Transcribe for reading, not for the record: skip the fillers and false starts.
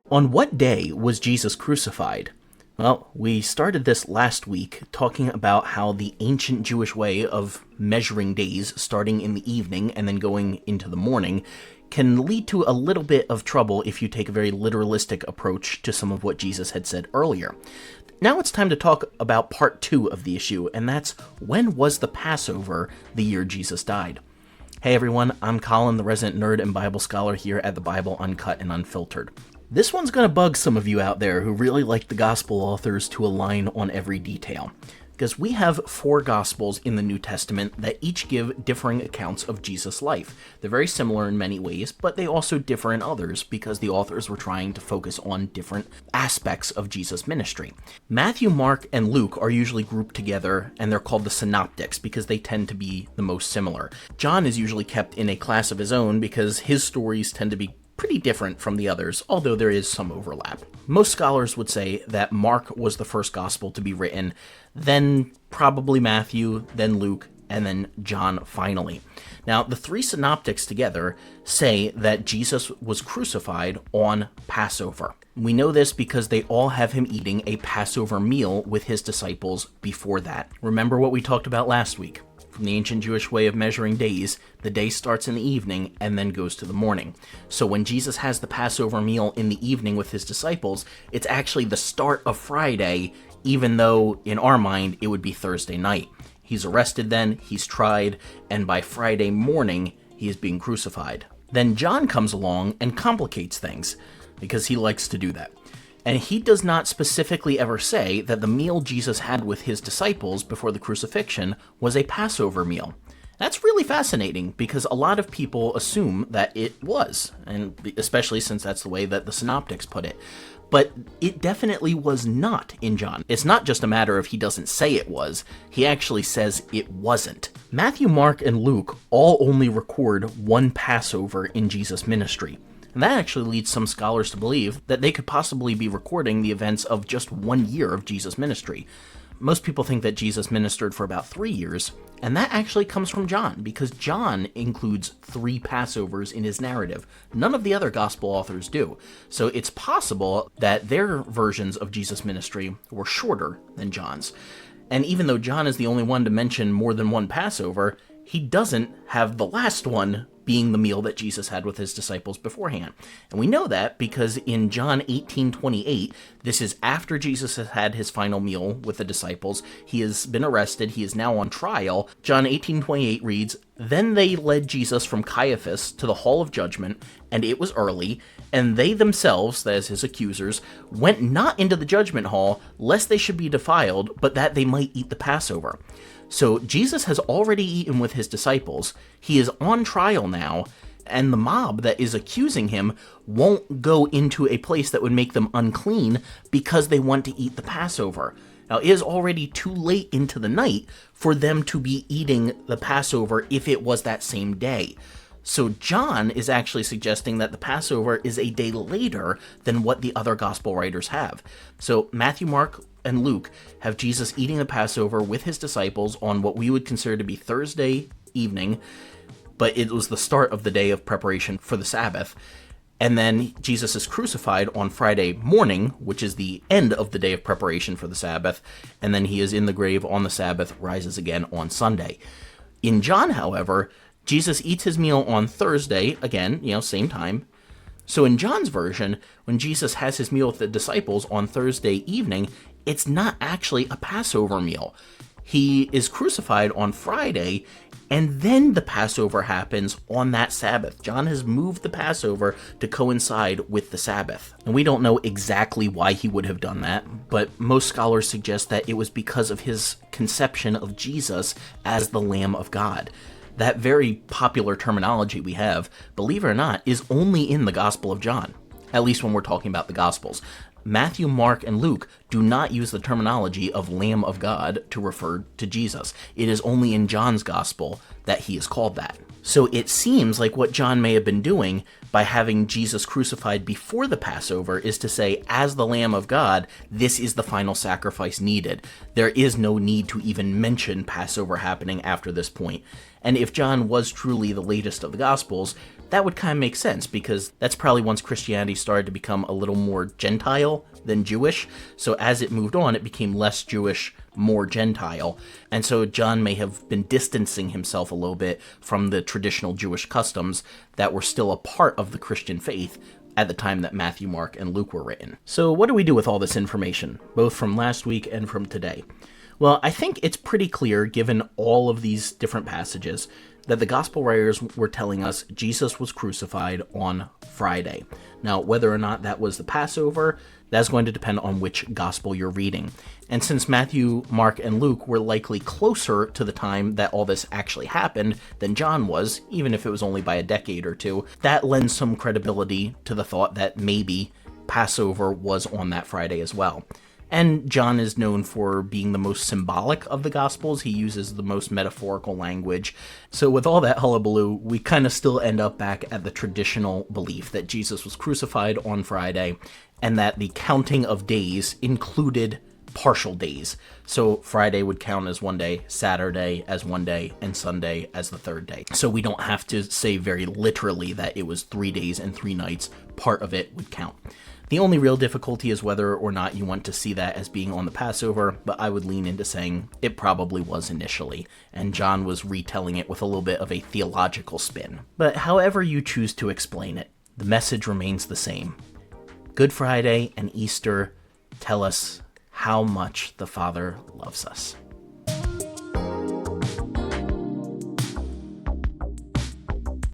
On what day was Jesus crucified? Well, we started this last week talking about how the ancient Jewish way of measuring days, starting in the evening and then going into the morning, can lead to a little bit of trouble if you take a very literalistic approach to some of what Jesus had said earlier. Now it's time to talk about part 2 of the issue, and that's when was the Passover the year Jesus died? Hey everyone, I'm Colin, the resident nerd and Bible scholar here at the Bible Uncut and Unfiltered. This one's going to bug some of you out there who really like the gospel authors to align on every detail, because we have 4 gospels in the New Testament that each give differing accounts of Jesus' life. They're very similar in many ways, but they also differ in others because the authors were trying to focus on different aspects of Jesus' ministry. Matthew, Mark, and Luke are usually grouped together, and they're called the synoptics because they tend to be the most similar. John is usually kept in a class of his own because his stories tend to be pretty different from the others, although there is some overlap. Most scholars would say that Mark was the first gospel to be written, then probably Matthew, then Luke, and then John finally. Now, the 3 synoptics together say that Jesus was crucified on Passover. We know this because they all have him eating a Passover meal with his disciples before that. Remember what we talked about last week. From the ancient Jewish way of measuring days, the day starts in the evening and then goes to the morning. So when Jesus has the Passover meal in the evening with his disciples, it's actually the start of Friday, even though in our mind it would be Thursday night. He's arrested then, he's tried, and by Friday morning he is being crucified. Then John comes along and complicates things, because he likes to do that. And he does not specifically ever say that the meal Jesus had with his disciples before the crucifixion was a Passover meal. That's really fascinating because a lot of people assume that it was, and especially since that's the way that the synoptics put it. But it definitely was not in John. It's not just a matter of he doesn't say it was, he actually says it wasn't. Matthew, Mark, and Luke all only record one Passover in Jesus' ministry. And that actually leads some scholars to believe that they could possibly be recording the events of just 1 year of Jesus' ministry. Most people think that Jesus ministered for about 3 years, and that actually comes from John, because John includes 3 Passovers in his narrative. None of the other gospel authors do. So it's possible that their versions of Jesus' ministry were shorter than John's. And even though John is the only one to mention more than one Passover, he doesn't have the last one being the meal that Jesus had with his disciples beforehand. And we know that because in John 18:28, this is after Jesus has had his final meal with the disciples. He has been arrested. He is now on trial. John 18:28 reads, "Then they led Jesus from Caiaphas to the hall of judgment, and it was early, and they themselves," that is his accusers, "went not into the judgment hall, lest they should be defiled, but that they might eat the Passover." So Jesus has already eaten with his disciples. He is on trial now, and the mob that is accusing him won't go into a place that would make them unclean because they want to eat the Passover. Now, it is already too late into the night for them to be eating the Passover if it was that same day. So John is actually suggesting that the Passover is a day later than what the other gospel writers have. So Matthew, Mark, and Luke have Jesus eating the Passover with his disciples on what we would consider to be Thursday evening, but it was the start of the day of preparation for the Sabbath. And then Jesus is crucified on Friday morning, which is the end of the day of preparation for the Sabbath, and then he is in the grave on the Sabbath, rises again on Sunday. In John, however, Jesus eats his meal on Thursday, again, same time. So in John's version, when Jesus has his meal with the disciples on Thursday evening, it's not actually a Passover meal. He is crucified on Friday, and then the Passover happens on that Sabbath. John has moved the Passover to coincide with the Sabbath. And we don't know exactly why he would have done that, but most scholars suggest that it was because of his conception of Jesus as the Lamb of God. That very popular terminology we have, believe it or not, is only in the Gospel of John, at least when we're talking about the Gospels. Matthew, Mark, and Luke do not use the terminology of Lamb of God to refer to Jesus. It is only in John's Gospel that he is called that. So it seems like what John may have been doing by having Jesus crucified before the Passover is to say, as the Lamb of God, this is the final sacrifice needed. There is no need to even mention Passover happening after this point. And if John was truly the latest of the Gospels, that would kind of make sense, because that's probably once Christianity started to become a little more Gentile than Jewish. So as it moved on, it became less Jewish, more Gentile. And so John may have been distancing himself a little bit from the traditional Jewish customs that were still a part of the Christian faith at the time that Matthew, Mark, and Luke were written. So what do we do with all this information, both from last week and from today? Well, I think it's pretty clear, given all of these different passages, that the gospel writers were telling us Jesus was crucified on Friday. Now, whether or not that was the Passover, that's going to depend on which gospel you're reading. And since Matthew, Mark, and Luke were likely closer to the time that all this actually happened than John was, even if it was only by a decade or two, that lends some credibility to the thought that maybe Passover was on that Friday as well. And John is known for being the most symbolic of the Gospels. He uses the most metaphorical language. So with all that hullabaloo, we kind of still end up back at the traditional belief that Jesus was crucified on Friday, and that the counting of days included partial days. So Friday would count as one day, Saturday as one day, and Sunday as the third day. So we don't have to say very literally that it was 3 days and 3 nights. Part of it would count. The only real difficulty is whether or not you want to see that as being on the Passover, but I would lean into saying it probably was initially, and John was retelling it with a little bit of a theological spin. But however you choose to explain it, the message remains the same. Good Friday and Easter tell us how much the Father loves us.